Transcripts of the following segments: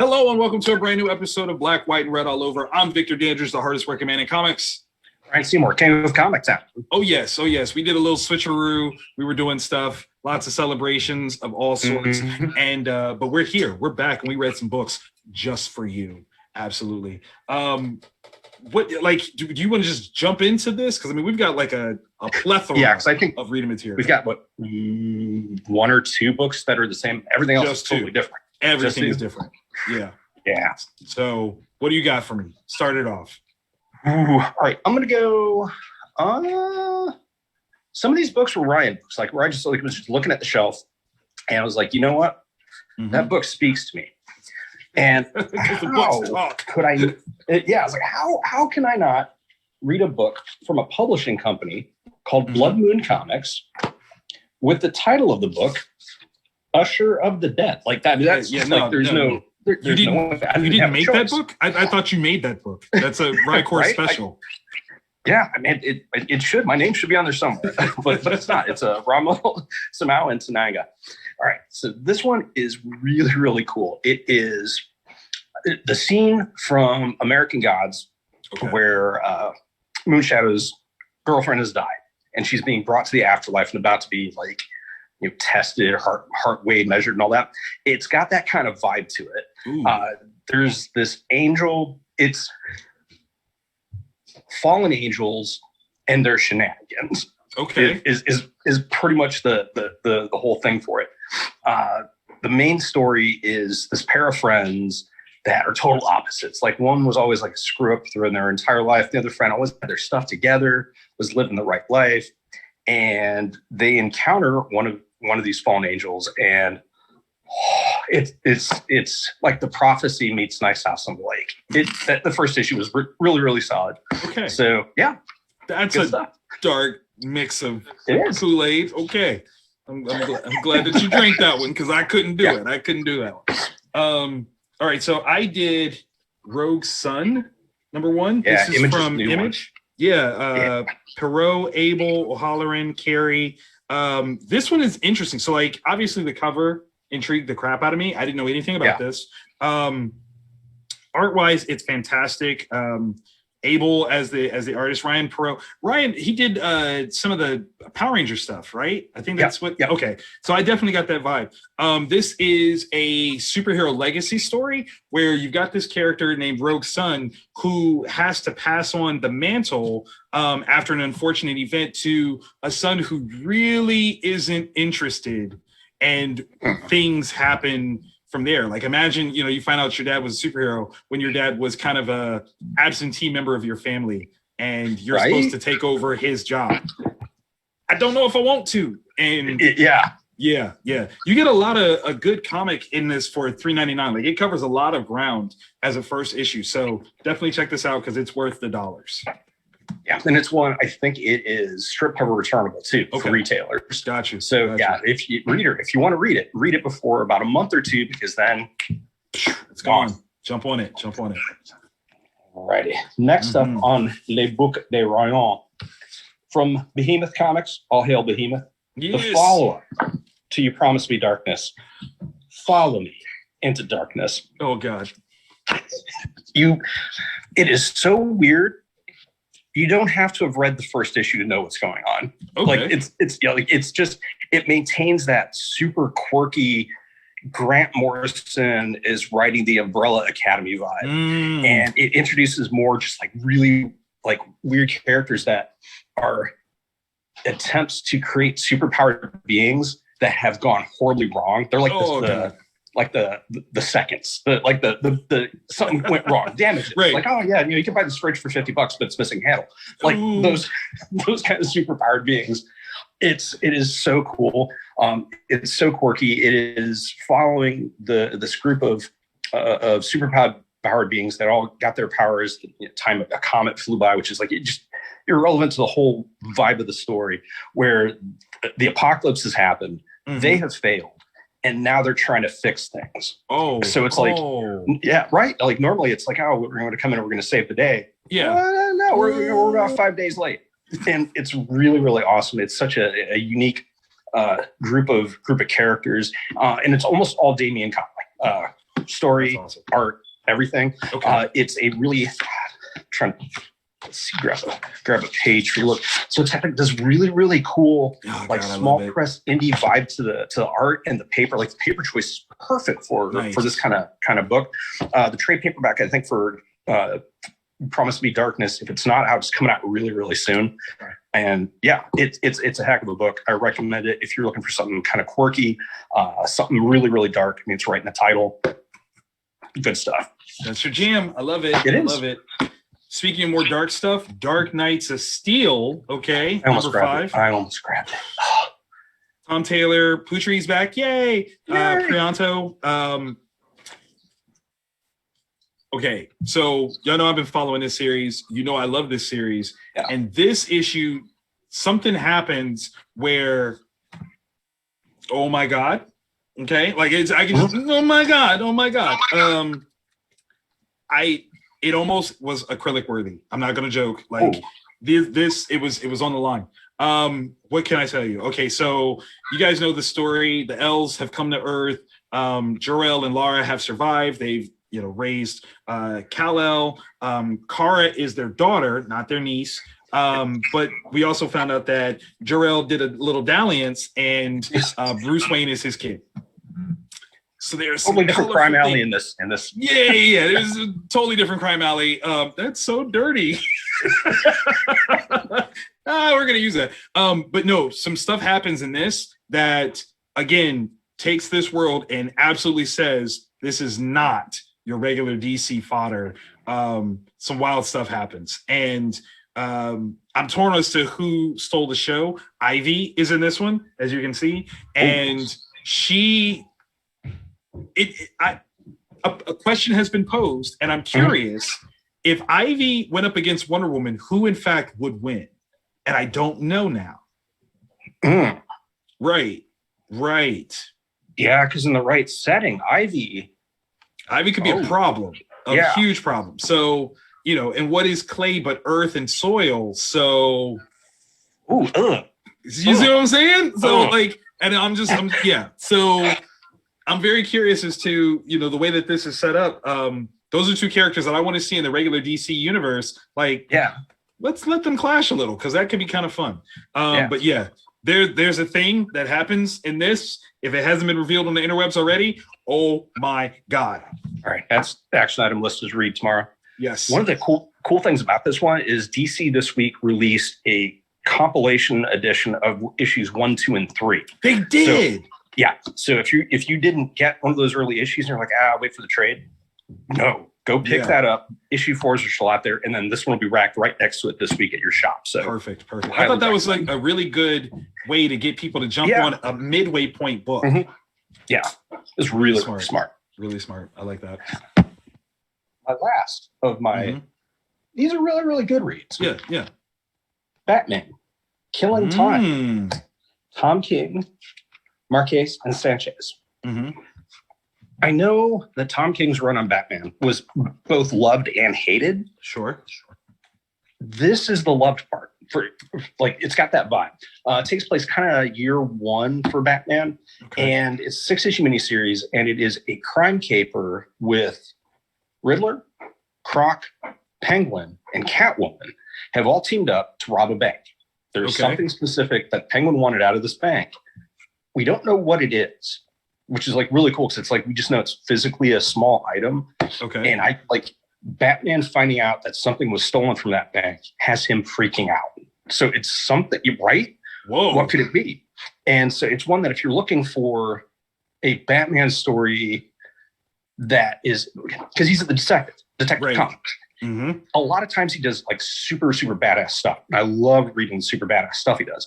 Hello and welcome to a brand new episode of Black, White, and Red All Over. I'm Victor Dandridge, the hardest working man in comics. Ryan Seymour, King of Comics Town. Oh yes. We did a little switcheroo. We were doing stuff, lots of celebrations of all sorts. And but we're here, we're back, and we read some books just for you. Absolutely. What do you want to just jump into this? Because I mean, we've got like a plethora I think of reading material. We've got one or two books that are the same. Everything else is totally different. Everything is different. Yeah. So what do you got for me? Start it off. All right, I'm gonna go. Some of these books were Ryan books, like where I just was just looking at the shelf, and I was like, you know what, that book speaks to me. And how could I? I was like, how can I not read a book from a publishing company called Blood Moon Comics with the title of the book Usher of the Dead? Like that. That's you didn't make that book? I thought you made that book. That's a Rycor right? special. I mean, it should. My name should be on there somewhere, but it's not. It's a Ramal, Samau, and Tananga. All right, so this one is really, really cool. It is the scene from American Gods where Moonshadow's girlfriend has died, and she's being brought to the afterlife and about to be tested, heart weighed, measured, and all that. It's got that kind of vibe to it. There's this angel. It's fallen angels and their shenanigans. Okay, is pretty much the whole thing for it. The main story is this pair of friends that are total opposites. Like one was always like a screw up through their entire life. The other friend always had their stuff together, was living the right life, and they encounter one of these fallen angels, and it's like The Prophecy meets Nice House on the Lake. The first issue was really, really solid. Okay, so yeah, that's a stuff. Dark mix of Kool-Aid. Okay, I'm glad that you drank that one because I couldn't do it. I couldn't do that one. All right, so I did Rogue Sun #1. This is from Image. Perot, Abel, O'Halloran, Carey. This one is interesting. So like obviously the cover intrigued the crap out of me. I didn't know anything about this. Art-wise, it's fantastic. Abel as the artist, Ryan Perot. Ryan, he did some of the Power Ranger stuff, right? I think that's what. Okay, so I definitely got that vibe. This is a superhero legacy story where you've got this character named Rogue Sun who has to pass on the mantle after an unfortunate event to a son who really isn't interested, and things happen from there. Like imagine, you find out your dad was a superhero when your dad was kind of a absentee member of your family and you're supposed to take over his job. I don't know if I want to. And you get a lot of a good comic in this for $3.99. Like it covers a lot of ground as a first issue. So definitely check this out because it's worth the dollars. Yeah, and it's one, I think it is strip cover returnable too for retailers. Got you. So if you want to read it before about a month or two because then it's gone. Jump on it. Alrighty. Next up on Les Boucs de Rayon from Behemoth Comics, all hail Behemoth. Yes. The follow-up to You Promised Me Darkness. Follow me into darkness. Oh God. It is so weird. You don't have to have read the first issue to know what's going on. Okay. Like it's just it maintains that super quirky Grant Morrison is writing the Umbrella Academy vibe, and it introduces more just like really like weird characters that are attempts to create superpowered beings that have gone horribly wrong. They're like the seconds, the something went wrong, damage it. Right. Like, oh yeah, you can buy this fridge for $50, but it's missing handle. Like those kind of superpowered beings. It is so cool. It's so quirky. It is following this group of superpowered beings that all got their powers the time a comet flew by, which is like just irrelevant to the whole vibe of the story, where the apocalypse has happened. They have failed. And now they're trying to fix things. So it's like, right? Like normally it's like, oh, we're going to come in and we're going to save the day. Yeah. No, we're about 5 days late. And it's really, really awesome. It's such a unique group of characters. And it's almost all Damian comic. story, awesome. art, everything. Okay. It's a really let's see, grab a page for you. Look, so it's got like this really, really cool, small press indie vibe to the art and the paper. Like the paper choice is perfect for this kind of book. The trade paperback, I think, for Promise to Be Darkness, if it's not out, it's coming out really, really soon. And yeah, it's a heck of a book. I recommend it if you're looking for something kind of quirky, something really, really dark. I mean, it's right in the title. Good stuff. That's your jam. I love it. I love it. Speaking of more dark stuff, Dark Knights of Steel. Okay, number 5. I almost grabbed it. Tom Taylor, Putri's back. Yay! Prianto. Okay, so y'all know I've been following this series. You know I love this series. Yeah. And this issue, something happens where, oh my God. Okay, like I can just, oh my God. It almost was acrylic worthy. I'm not gonna joke. Like this, it was on the line. What can I tell you? Okay, so you guys know the story. The elves have come to Earth. Jor-El and Lara have survived. They've raised Kal-El. Kara is their daughter, not their niece. But we also found out that Jor-El did a little dalliance, and Bruce Wayne is his kid. So there's totally different crime alley in this. Yeah. There's a totally different crime alley. That's so dirty. We're gonna use that. But no, some stuff happens in this that again takes this world and absolutely says this is not your regular DC fodder. Some wild stuff happens, and I'm torn as to who stole the show. Ivy is in this one, as you can see, and a question has been posed, and I'm curious if Ivy went up against Wonder Woman, who in fact would win? And I don't know now. Right. Yeah, because in the right setting, Ivy could be a problem, a huge problem. So, and what is clay but earth and soil? So, you see what I'm saying? So, So, I'm very curious as to, the way that this is set up. Those are two characters that I want to see in the regular DC universe. Let's let them clash a little, because that could be kind of fun. But yeah, there's a thing that happens in this. If it hasn't been revealed on the interwebs already, oh my God. All right, that's the action item list is read tomorrow. Yes. One of the cool things about this one is DC this week released a compilation edition of issues 1, 2, and 3. They did. So if you didn't get one of those early issues and you're like, I'll wait for the trade. No, go pick that up. Issue 4s are still out there, and then this one will be racked right next to it this week at your shop. So perfect. I thought that was like a really good way to get people to jump on a midway point book. Yeah, it's really smart. Really smart. I like that. My last of my these are really, really good reads. Yeah. Batman, Killing Time. Tom King, Marquez, and Sanchez. I know that Tom King's run on Batman was both loved and hated. Sure. This is the loved part. It's got that vibe. It takes place kind of year 1 for Batman, and it's a 6-issue miniseries, and it is a crime caper with Riddler, Croc, Penguin, and Catwoman have all teamed up to rob a bank. There's something specific that Penguin wanted out of this bank. We don't know what it is, which is really cool, because it's we just know it's physically a small item. And I Batman finding out that something was stolen from that bank has him freaking out. So it's something, right? Whoa. What could it be? And so it's one that if you're looking for a Batman story that is, because he's the detective comics. A lot of times he does super, super badass stuff. And I love reading super badass stuff he does.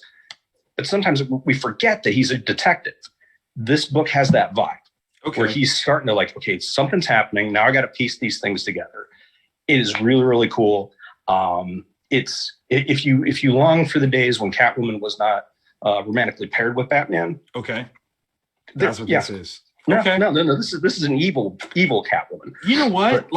But sometimes we forget that he's a detective. This book has that vibe where he's starting to something's happening. Now I got to piece these things together. It is really, really cool. It's if you long for the days when Catwoman was not romantically paired with Batman. That's what this is. No. This is an evil Catwoman. You know what?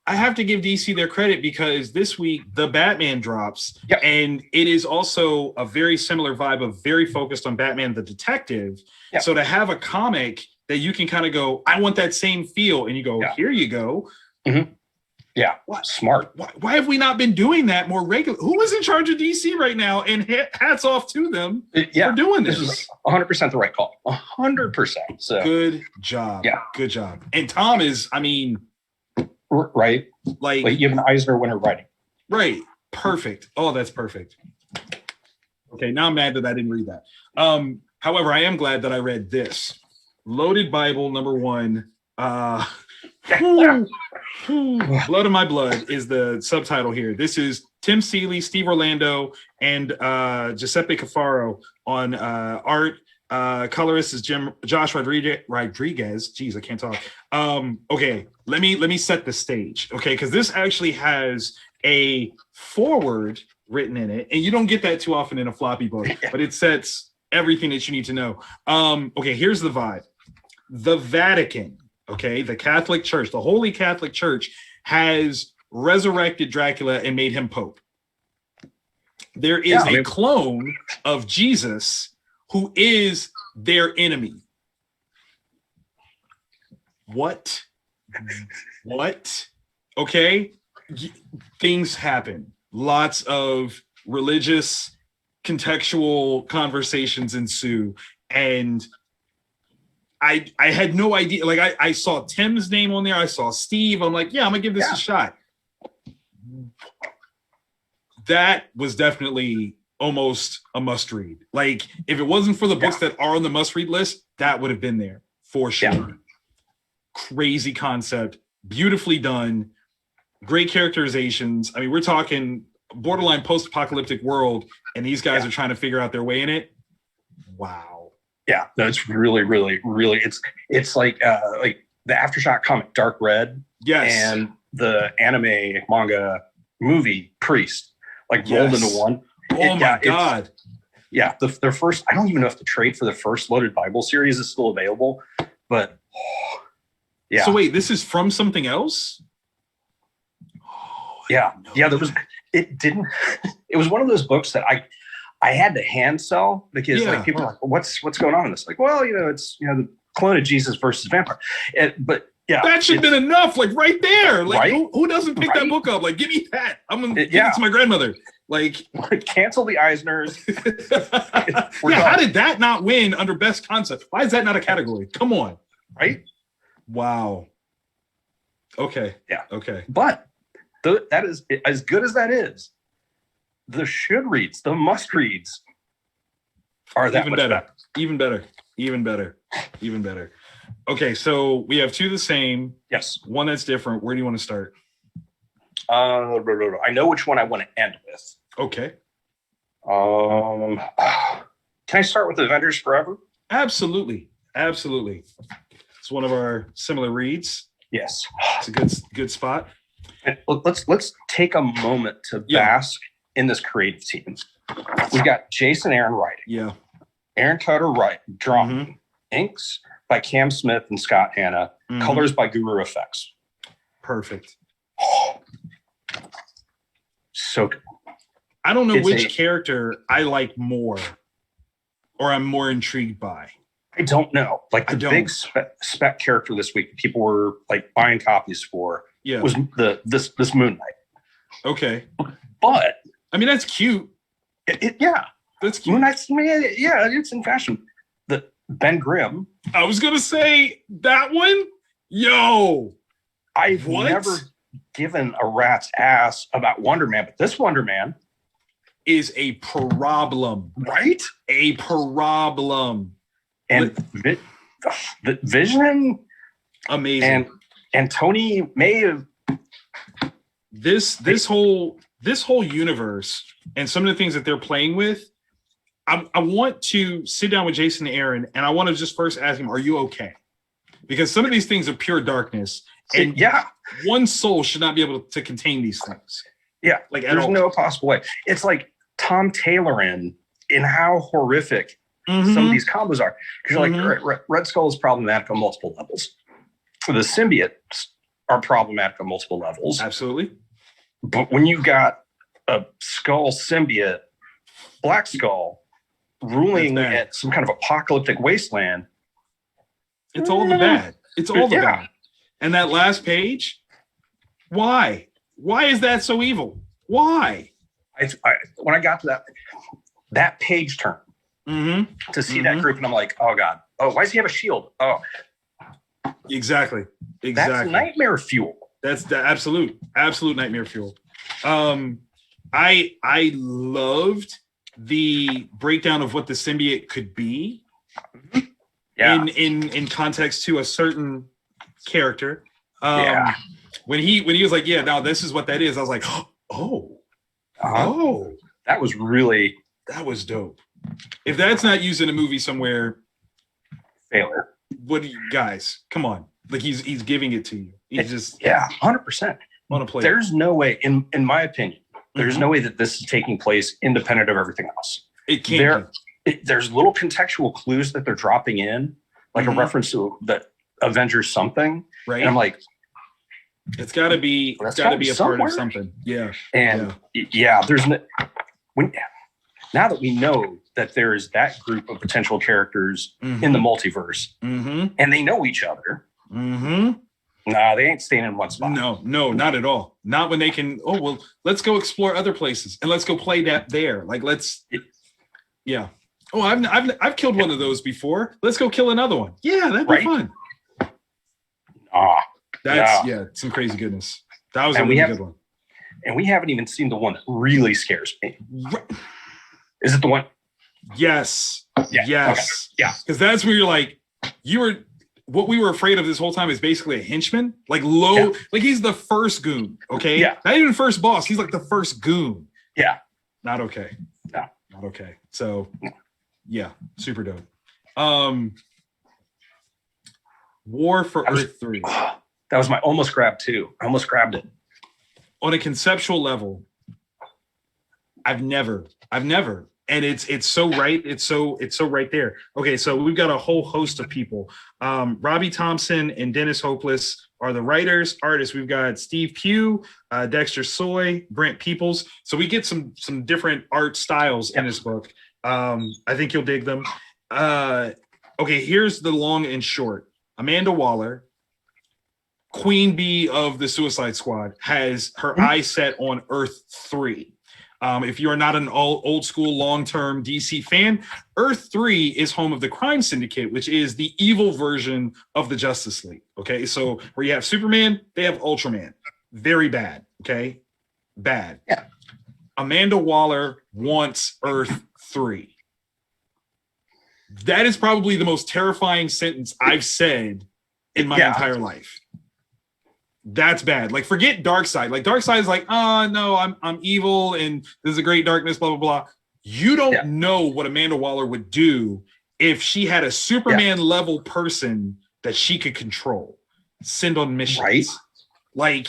I have to give DC their credit, because this week the Batman drops, and it is also a very similar vibe of very focused on Batman the detective. So to have a comic that you can kind of go, I want that same feel. And you go, here you go. Mm-hmm. Yeah. What? Smart. Why have we not been doing that more regular? Who is in charge of DC right now? And hats off to them for doing this. This is 100% the right call. 100%. So good job. Yeah. Good job. And Tom is, I mean, right. Like you have an Eisner winner writing. Right. Perfect. Oh, that's perfect. Okay. Now I'm mad that I didn't read that. However, I am glad that I read this. Loaded Bible #1. Blood of My Blood is the subtitle here. This is Tim Seeley, Steve Orlando, and Giuseppe Cafaro on art. Colorist is Josh Rodriguez. Jeez, I can't talk. Okay, let me set the stage. Okay, because this actually has a foreword written in it, and you don't get that too often in a floppy book, but it sets everything that you need to know. Okay, here's the vibe. The Vatican, okay, the Catholic Church, the Holy Catholic Church has resurrected Dracula and made him Pope. There is a clone of Jesus who is their enemy. What? Okay, things happen. Lots of religious contextual conversations ensue, and I had no idea. Like I saw Tim's name on there. I saw Steve. I'm like, yeah, I'm gonna give this a shot. That was definitely almost a must read. Like if it wasn't for the books that are on the must read list, that would have been there for sure. Yeah. Crazy concept, beautifully done, great characterizations. I mean, we're talking borderline post-apocalyptic world, and these guys are trying to figure out their way in it. Wow. Yeah, that's really, really, really. It's like the Aftershock comic Dark Red, and the anime manga movie Priest, like rolled into one. Oh my god! Yeah, their first. I don't even know if the trade for the first Loaded Bible series is still available, but yeah. So wait, this is from something else? Yeah. There was. It didn't. It was one of those books that I had to hand sell because like people are like, well, what's going on in this? Like, well, it's the clone of Jesus versus vampire. But yeah, that should have been enough. Like right there. Like who doesn't pick that book up? Like, give me that. I'm gonna give it to my grandmother. Like cancel the Eisners. How did that not win under best concept? Why is that not a category? Come on. Right? Wow. Okay. Yeah. Okay. But that is as good as that is. The should reads, the must reads are that even better. Okay, so we have two the same. Yes. One that's different. Where do you want to start? I know which one I want to end with. Okay. Can I start with Avengers Forever? Absolutely. It's one of our similar reads. Yes. It's a good spot. And let's take a moment to bask in this creative team. We've got Jason Aaron writing. Yeah. Aaron Cutter drawing. Inks by Cam Smith and Scott Hanna. Colors by Guru Effects. Perfect. So good. I don't know which character I like more or I'm more intrigued by. I don't know. Like the big spec character this week people were like buying copies for was this Moon Knight. Okay. But I mean, that's cute. That's cute. Moon Knight's, it's in fashion. The Ben Grimm. I was gonna say that one. Yo, I've never given a rat's ass about Wonder Man, but this Wonder Man is a problem, right? A problem. And the Vision, amazing. And Tony may have this whole universe and some of the things that they're playing with. I want to sit down with Jason Aaron and I want to just first ask him, are you okay? Because some of these things are pure darkness. And one soul should not be able to contain these things. Yeah, like there's no possible way. It's like Tom Taylor in how horrific some of these combos are. Because you're like, Red Skull is problematic on multiple levels. The symbiotes are problematic on multiple levels. Absolutely. But when you've got a Skull symbiote, Black Skull, ruling at some kind of apocalyptic wasteland, It's all the bad. It's all the Yeah. bad. And that last page, why? Why is that so evil? Why? When I got to that page turn to see that group, and I'm like, oh God, oh, why does he have a shield? Oh, exactly. That's nightmare fuel. That's the absolute nightmare fuel. I loved the breakdown of what the symbiote could be. Yeah. In context to a certain character. Yeah. When he was like, yeah, now this is what that is. I was like, oh, that was dope. If that's not used in a movie somewhere, failure. What do you guys? Come on, like he's giving it to you. He's just 100%. Want to play. There's no way, in my opinion, there's no way that this is taking place independent of everything else. It can't. There's little contextual clues that they're dropping in, like a reference to the Avengers something, right? And I'm like, it's got to be. It's got to be a part of something. Yeah. And there's now that we know that there is that group of potential characters in the multiverse, and they know each other. Nah, they ain't staying in one spot. No, not at all. Not when they can. Oh well, let's go explore other places and let's go play that there. Like yeah. Oh, I've killed one of those before. Let's go kill another one. Yeah, that'd be fun. That's some crazy goodness. That was a really good one. And we haven't even seen the one that really scares me. Right. Is it the one? Yes. Yeah. Yes. Okay. Yeah. Because that's where you're like, what we were afraid of this whole time is basically a henchman. Like like he's the first goon. Okay. Yeah. Not even first boss. He's like the first goon. Yeah. Not okay. No. Not okay. So yeah, super dope. War for Earth 3. That was my almost grab too. I almost grabbed it. On a conceptual level, I've never, and it's so right. It's so right there. Okay, so we've got a whole host of people. Robbie Thompson and Dennis Hopeless are the writers, artists. We've got Steve Pugh, Dexter Soy, Brent Peoples. So we get some different art styles in this book. I think you'll dig them. Okay, here's the long and short. Amanda Waller, Queen Bee of the Suicide Squad, has her eyes set on Earth 3. If you are not an old school long-term DC fan, Earth 3 is home of the Crime Syndicate, which is the evil version of the Justice League. Okay, so where you have Superman, they have Ultraman. Very bad. Okay, bad. Yeah. Amanda Waller wants Earth 3. That is probably the most terrifying sentence I've said in my entire life. That's bad. Like, forget Darkseid. Like, Darkseid is like, oh no, I'm evil and there's a great darkness, blah blah blah. You don't know what Amanda Waller would do if she had a Superman level person that she could control, send on missions. Right. Like,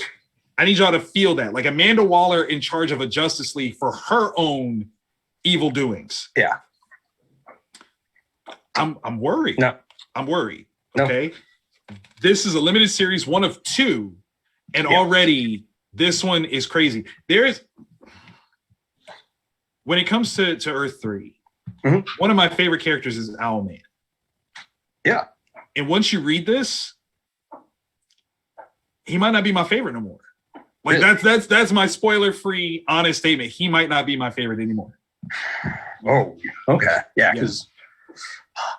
I need y'all to feel that. Like, Amanda Waller in charge of a Justice League for her own evil doings. Yeah. I'm worried. No. I'm worried. Okay. This is a limited series, one of 2. And already this one is crazy. When it comes to Earth 3, one of my favorite characters is Owlman. Yeah. And once you read this, he might not be my favorite no more. Like, really? That's my spoiler-free, honest statement. He might not be my favorite anymore. Oh, okay. Yeah, because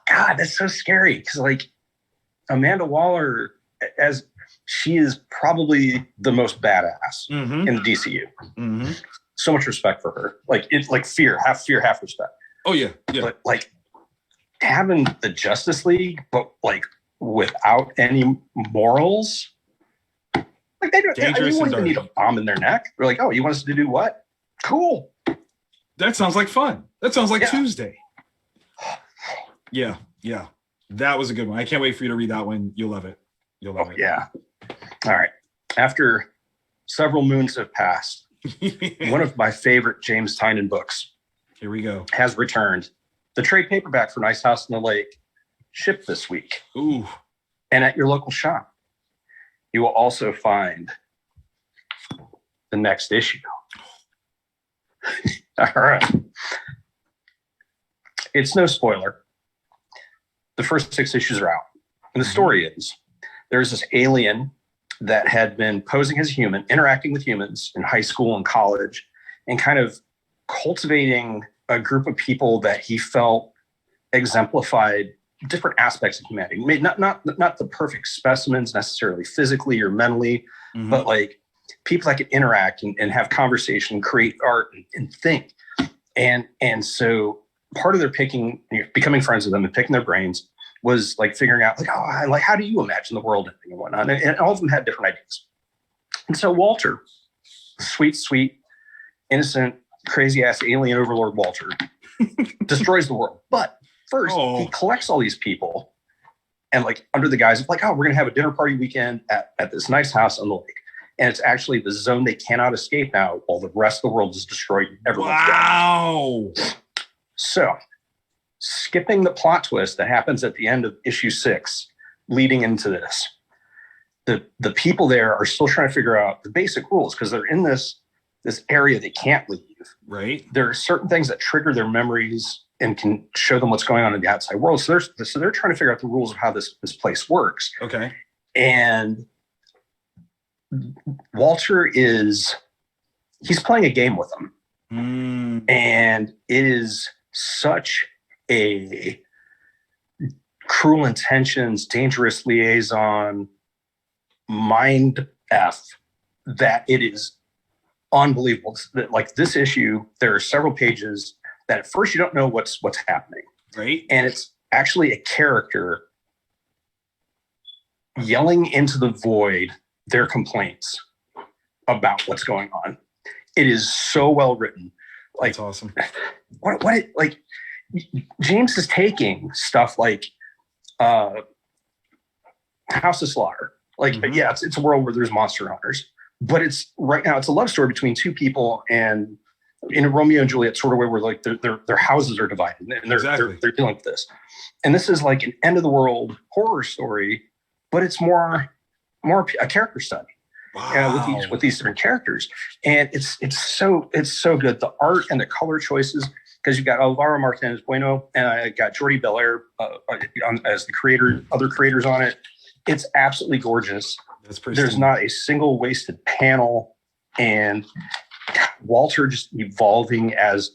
God, that's so scary. Because like Amanda Waller, as she is probably the most badass in the DCU. So much respect for her. Like, it's like half fear, half respect. Oh yeah. But like having the Justice League, but like without any morals, like they wouldn't even need a bomb in their neck. They're like, oh, you want us to do what? Cool. That sounds like fun. That sounds like Tuesday. Yeah. That was a good one. I can't wait for you to read that one. You'll love it. You'll love it. Yeah. All right. After several moons have passed, one of my favorite James Tynion books, here we go, has returned. The trade paperback for Nice House on the Lake shipped this week. Ooh. And at your local shop, you will also find the next issue. All right. It's no spoiler. The first 6 issues are out. And the story is there's this alien that had been posing as a human, interacting with humans in high school and college, and kind of cultivating a group of people that he felt exemplified different aspects of humanity. Not the perfect specimens necessarily physically or mentally, but like people that could interact and have conversation, create art and think. And so part of their becoming friends with them and picking their brains was like figuring out like, how do you imagine the world ending and whatnot? And all of them had different ideas. And so Walter, sweet, innocent, crazy ass alien overlord Walter, destroys the world. But first, he collects all these people and like under the guise of like, we're going to have a dinner party weekend at this nice house on the lake. And it's actually the zone they cannot escape now while the rest of the world is destroyed. Everyone's gone. So skipping the plot twist that happens at the end of issue 6, leading into this, the people there are still trying to figure out the basic rules because they're in this area they can't leave. Right. There are certain things that trigger their memories and can show them what's going on in the outside world. So they're trying to figure out the rules of how this place works. Okay. And Walter he's playing a game with them. And it is such a cruel intentions, dangerous liaison, mind F that it is unbelievable. That like this issue, there are several pages that at first you don't know what's happening. Right. And it's actually a character yelling into the void their complaints about what's going on. It is so well written. Like, that's awesome. Like James is taking stuff like House of Slaughter. Like, yeah, it's a world where there's monster hunters, but right now it's a love story between two people, and in a Romeo and Juliet sort of way where like their houses are divided and they're dealing with this. And this is like an end of the world horror story, but it's more a character study. Wow. With these different characters, and it's so good. The art and the color choices, because you've got Alvaro Martinez Bueno and I got Jordi Belair as the creator, other creators on it. It's absolutely gorgeous. That's pretty. There's not a single wasted panel, and Walter just evolving as,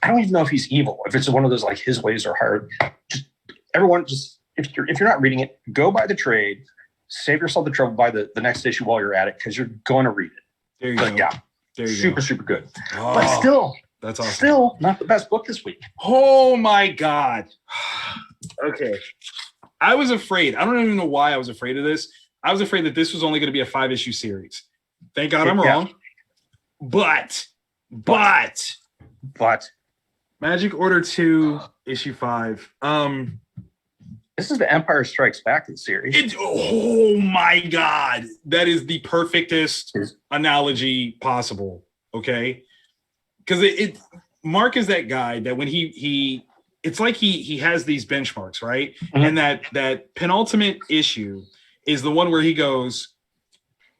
I don't even know if he's evil, if it's one of those like his ways are hard. Just everyone, just if you're not reading it, go buy the trade. Save yourself the trouble, buy the next issue while you're at it, because you're going to read it. There you go. Yeah, there you super, go. super good. Oh, but still, that's awesome. Still not the best book this week. Oh my God. Okay. I was afraid. I don't even know why I was afraid of this. I was afraid that this was only going to be a 5-issue series. Thank God I'm wrong. But Magic Order 2, issue 5. This is the Empire Strikes Back series. Oh my God. That is the perfectest analogy possible. Okay. Because Mark is that guy that when he it's like he has these benchmarks, right? And that penultimate issue is the one where he goes,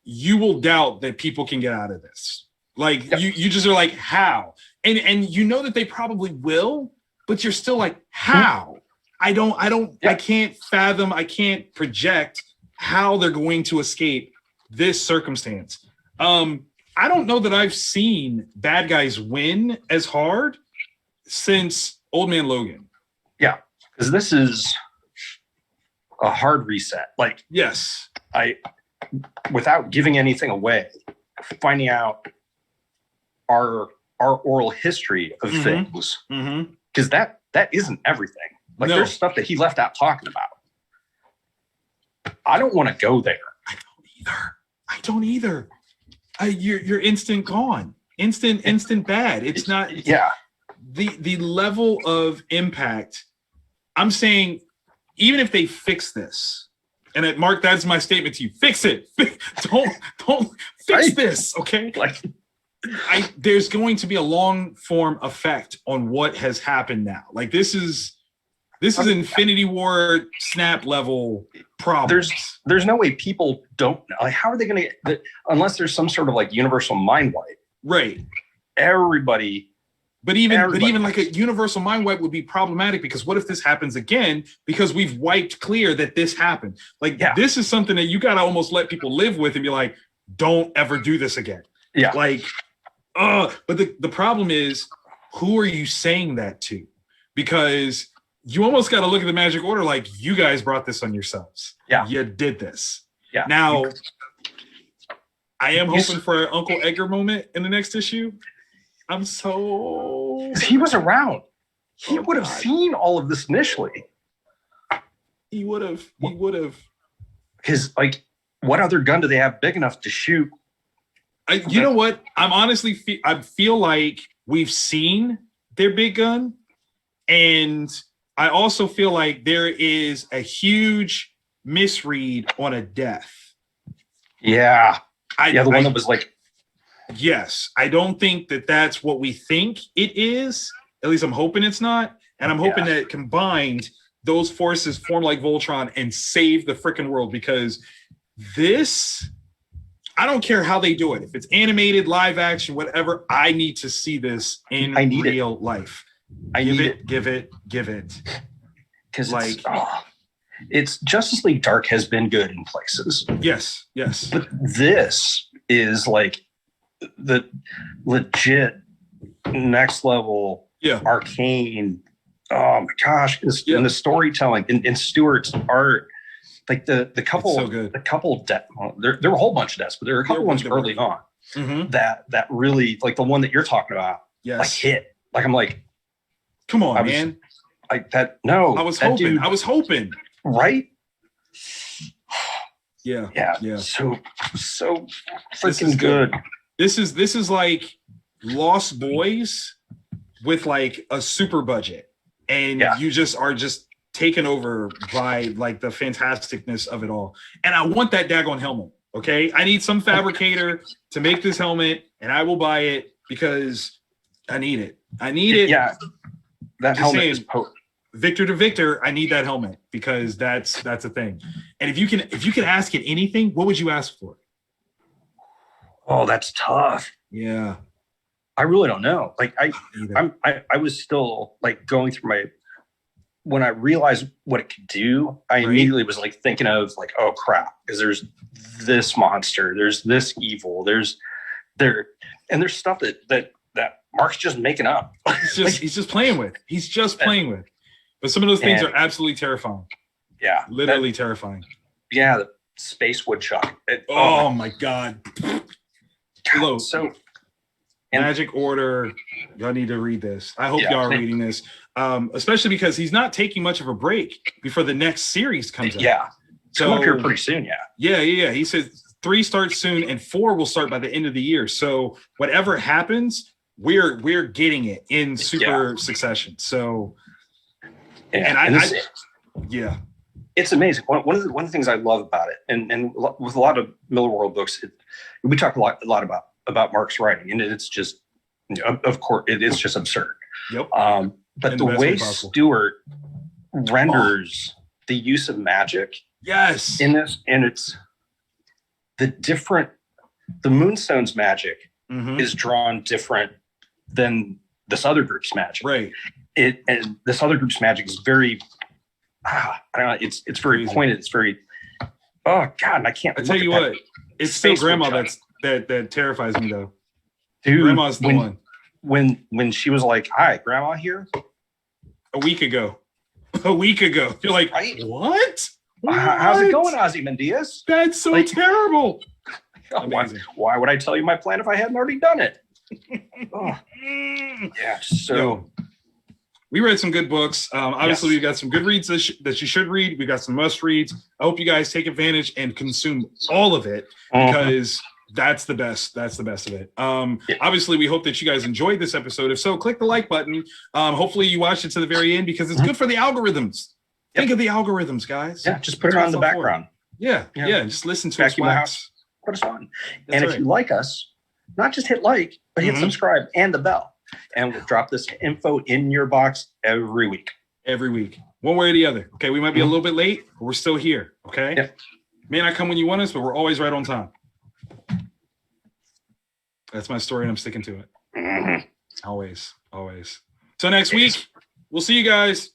you will doubt that people can get out of this. Like you just are like, how? And you know that they probably will, but you're still like, how? I can't fathom, I can't project how they're going to escape this circumstance. I don't know that I've seen bad guys win as hard since Old Man Logan. Yeah, because this is a hard reset. Like, yes, without giving anything away, finding out our oral history of things, because that isn't everything. Like, there's stuff that he left out talking about. I don't want to go there. I don't either. You're instant gone. Instant bad. It's not. Yeah. The level of impact. I'm saying, even if they fix this, and Mark, that's my statement to you. Fix it. Don't fix this. Okay. Like, there's going to be a long form effect on what has happened now. Like, this is Infinity War snap level problem. There's no way people don't know. Like, how are they going to get, unless there's some sort of like universal mind wipe? Right. Everybody But even like a universal mind wipe would be problematic, because what if this happens again? Because we've wiped clear that this happened. Like, this is something that you got to almost let people live with and be like, don't ever do this again. Yeah. Like, but the problem is, who are you saying that to? Because you almost got to look at the Magic Order like, you guys brought this on yourselves. Yeah. You did this. Yeah. Now, I am hoping for an Uncle Edgar moment in the next issue. I'm so... He was around. He would have seen all of this initially. He would have. He would have. His, like, what other gun do they have big enough to shoot? You know what? I'm honestly... I feel like we've seen their big gun. And I also feel like there is a huge misread on a death. Yeah. The one that was like... Yes, I don't think that that's what we think it is. At least I'm hoping it's not. And I'm hoping that combined, those forces form like Voltron and save the freaking world. Because this, I don't care how they do it. If it's animated, live action, whatever, I need to see this in real life. Give it. Because like, it's Justice League Dark has been good in places. Yes. But this is like the legit next level arcane. Oh my gosh. And the storytelling and Stewart's art, like the couple, so good. The couple deaths, there were a whole bunch of deaths, but there were a couple ones early on that really, like the one that you're talking about, like hit. Like, I'm like, come on, man. Like that. No, I was hoping. Right. Yeah. So freaking good. This is like Lost Boys with like a super budget, and you just are just taken over by like the fantasticness of it all. And I want that daggone helmet. Okay, I need some fabricator to make this helmet, and I will buy it because I need it. Yeah, that helmet is potent. Victor to Victor, I need that helmet because that's a thing. And if you can ask it anything, what would you ask for? Oh, that's tough. Yeah. I really don't know. Like I was still like going through when I realized what it could do, I immediately was like thinking of like, oh crap, because there's this monster, there's this evil, there's stuff that Mark's just making up. He's just playing with. He's just playing with. But some of those things are absolutely terrifying. Yeah. Literally terrifying. Yeah, the space woodchuck. Oh my God. God, so Magic Order, y'all need to read this. I hope y'all are reading this, especially because he's not taking much of a break before the next series comes out. Yeah, it's coming up here pretty soon. Yeah. He says 3 starts soon and 4 will start by the end of the year. So whatever happens, we're getting it in super succession. So, it's amazing. One of the things I love about it, and with a lot of Miller World books, we talk a lot about Mark's writing, and it's just, of course, it's just absurd. Yep. But the way Stewart renders the use of magic, in this, and it's the Moonstone's magic is drawn different than this other group's magic. Right. And this other group's magic is very, I don't know, it's very pointed. It's very, oh God, and I can't. I tell you what, it's still Grandma that terrifies me though. Dude, Grandma's the one. When she was like, "Hi, Grandma here," a week ago, you're like, what? How's it going, Ozymandias? That's so terrible. Why would I tell you my plan if I hadn't already done it? Yeah. So we read some good books. Obviously, we've got some good reads that you should read. We got some must reads. I hope you guys take advantage and consume all of it because that's the best. That's the best of it. Obviously, we hope that you guys enjoyed this episode. If so, click the like button. Hopefully, you watched it to the very end because it's good for the algorithms. Think of the algorithms, guys. Yeah, just put it on the background. Yeah. Just listen to us. Put us on. And if you like us, not just hit like, but hit subscribe and the bell. And we'll drop this info in your box every week. Every week. One way or the other. Okay, we might be a little bit late, but we're still here. Okay? Yep. May not come when you want us, but we're always right on time. That's my story, and I'm sticking to it. Always. So next week, we'll see you guys.